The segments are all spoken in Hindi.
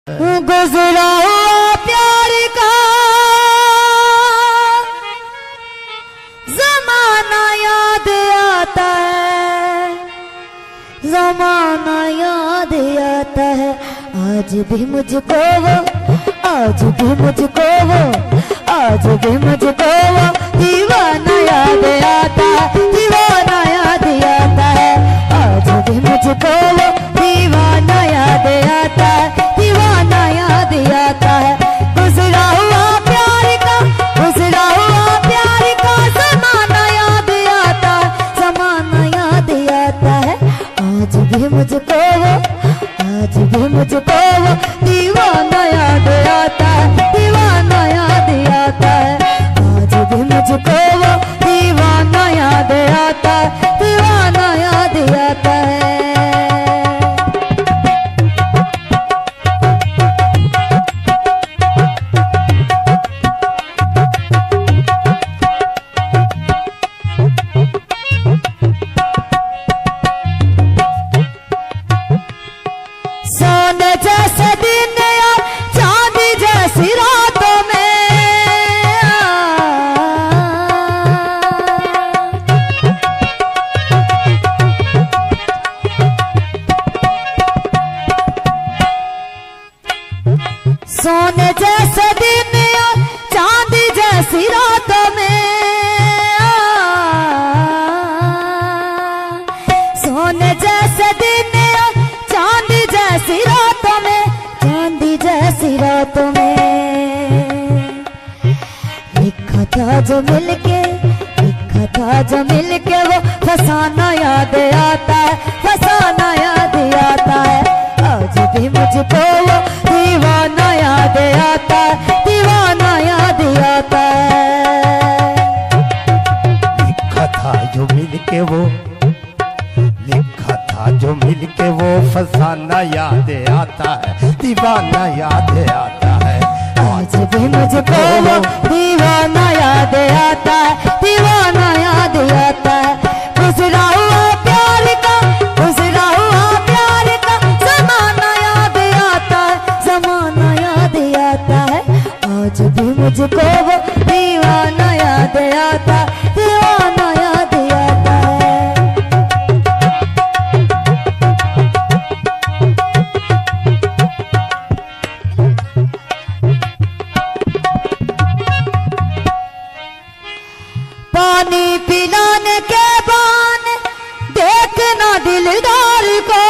गुजरा हुआ प्यार का जमाना याद आता है, जमाना याद आता है। आज भी मुझको वो, आज भी मुझको वो, आज भी मुझको वो दीवाना याद आता है, दीवाना याद आता है। आज भी मुझको वो दीवाना याद आता है, दीवाना याद आता है। गुजरा हुआ प्यार का, गुजरा हुआ प्यार का जमाना याद आता है, जमाना याद आता है। आज भी मुझको वो, आज भी मुझको वो दीवाना याद आता है, दीवाना याद आता है। आज भी मुझको वो दीवाना याद आता है, दीवाना याद आता है। सोने जैसे दिन और चांदी जैसी रातों में, सोने जैसे दिन और चांदी जैसी रातों में, सोने जैसे दिन और चांदी जैसी रातों में, चांदी जैसी रातों में लिखा था जो मिलके, लिखा था जो मिलके वो फसाना याद आता है, फसाना याद आता है। आज भी मुझको वो दीवाना याद आता है, दीवाना याद आता है। लिखा था जो मिलके वो, लिखा था जो मिलके वो फसाना याद आता है, दीवाना याद आता है। आज भी मुझको वो दीवाना याद आता है, दीवाना याद आता है। गुजरा हुआ प्यार का, गुजरा हुआ प्यार का जमाना याद आता है, जमाना याद आता है। आज भी मुझको वो दीवाना याद आता है, दीवाना याद आता है। पानी पिलाने के बहाने देखना दिलदार को,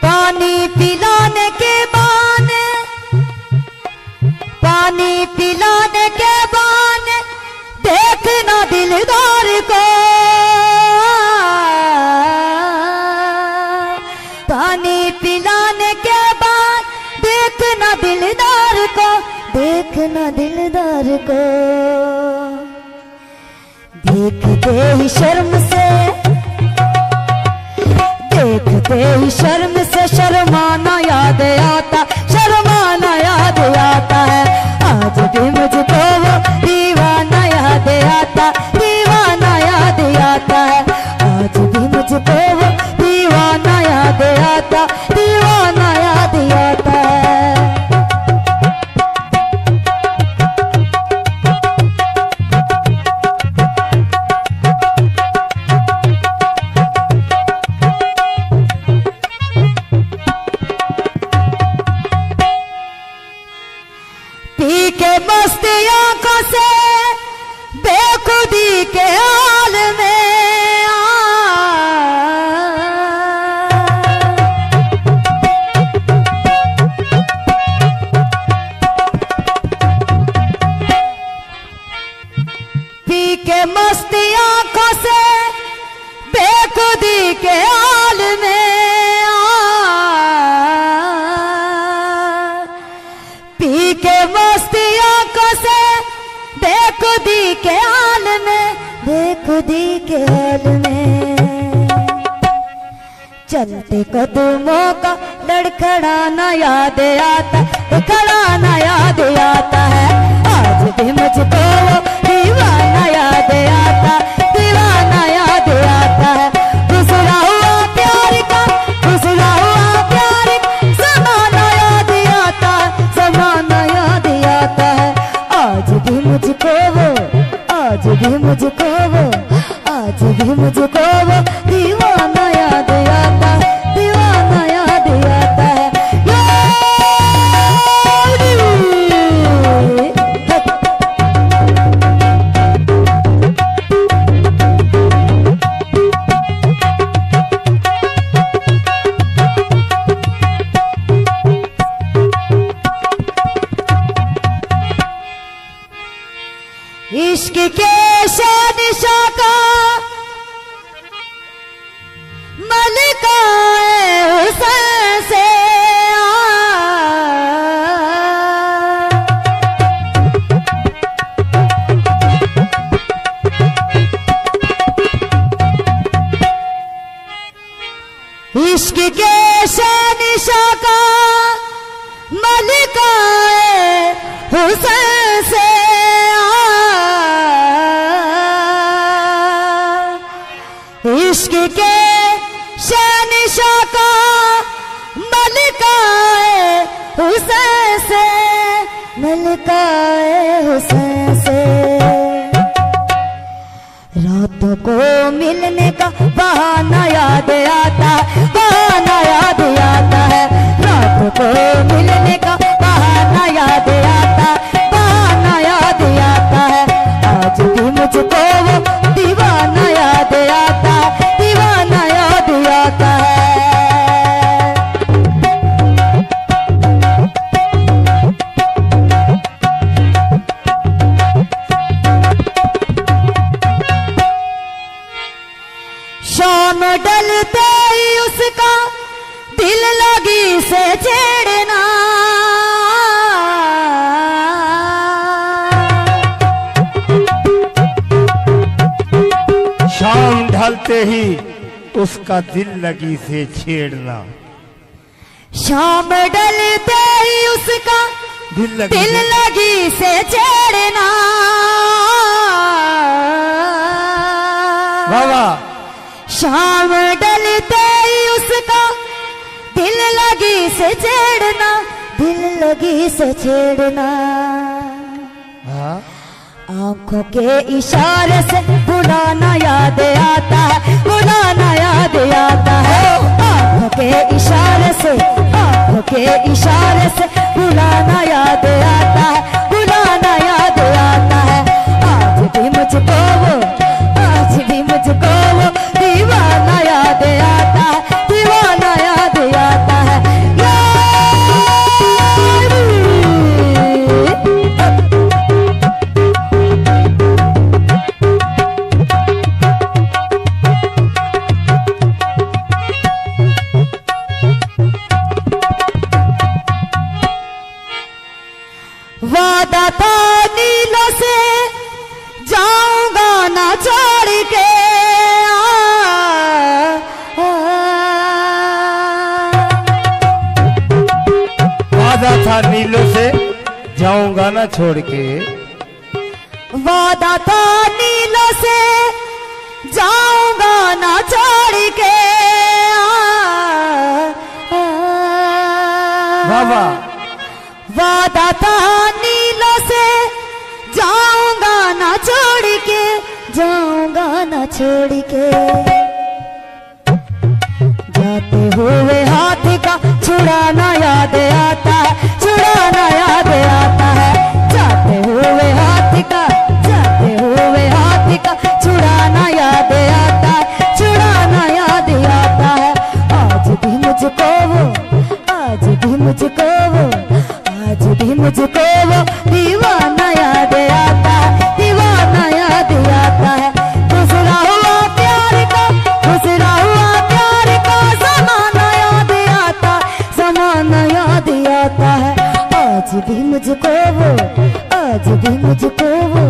पानी पिलाने के बहाने, पानी पिलाने के बहाने देखना दिलदार को, पानी पिलाने के बाद देखना दिलदार को, देखना दिलदार को। देखते ही शर्म से, देखते ही शर्म से शर्माना याद आता, शर्माना याद आता है। आज भी मुझको वो दीवाना याद आता, दीवाना याद आता है। आज भी मुझको वो दीवाना याद आता, दीवाना याद आता है। पी के मस्ती आंखों से बेखुदी के हाल में, पी के मस्ती आंखों से बेखुदी के हाल में, पी के मस्ती आंखों से बेखुदी के हाल में, बेखुदी के हाल में। चलते कदमों का लड़खड़ाना याद आता, लड़खड़ाना याद आता है। आज भी मुझको वो, आज भी मुझको वो दीवाना याद आता, दीवाना याद आता है। इश्क के शानिशा का मलिका हुस्न से इश्क के शानिशा का मलिका हुस्न से इश्क के शहनिशा का मलिकाए हुस्न से, मलिकाए हुस्न से। रातों को मिलने का बहाना याद आता, बहाना याद आता है। रातों को मिलने का बहाना याद आता, बहाना याद आता है। आज भी मुझको वो दीवाना याद आता, दीवाना याद आता है। शाम ढलते ही उसका दिल लगी से छेड़ना, शाम ढलते ही उसका दिल लगी से छेड़ना, शाम ढलते ही उसका दिल लगी से छेड़ना। वाह, शाम ढलते ही उसका दिल लगी से छेड़ना, दिल लगी से छेड़ना। हाँ, आंखों के इशारे से बुलाना याद आता है, बुलाना याद आता है। आंखों के इशारे से, आंखों के इशारे से बुलाना याद आता है, बुलाना याद आता है। आज भी मुझको वो, आज भी मुझको वो दीवाना याद आता है, दीवाना याद आता है। वादा था नीलों से जाऊंगा ना छोड़ के, वादा था नीलों से जाऊंगा ना छोड़ के, वादा था नीलों से जाऊंगा ना छोड़ के। बाबा, वादा था नीलों से जाऊंगा ना छोड़ के, जाऊंगा ना छोड़ के। जाते हुए हाथ का छुड़ाना याद आता है, छुड़ाना याद आता है। जाते हुए हाथ का, जाते हुए हाथ का छुड़ाना याद आता है, छुड़ाना याद आता है। आज भी मुझको वो, आज भी मुझको वो, आज भी मुझको वो दीवाना याद आता है, दीवाना याद आता है। गुजरा हुआ प्यार का, गुजरा हुआ प्यार का ज़माना याद आता, ज़माना याद आता है। आज भी मुझको वो, आज भी मुझको वो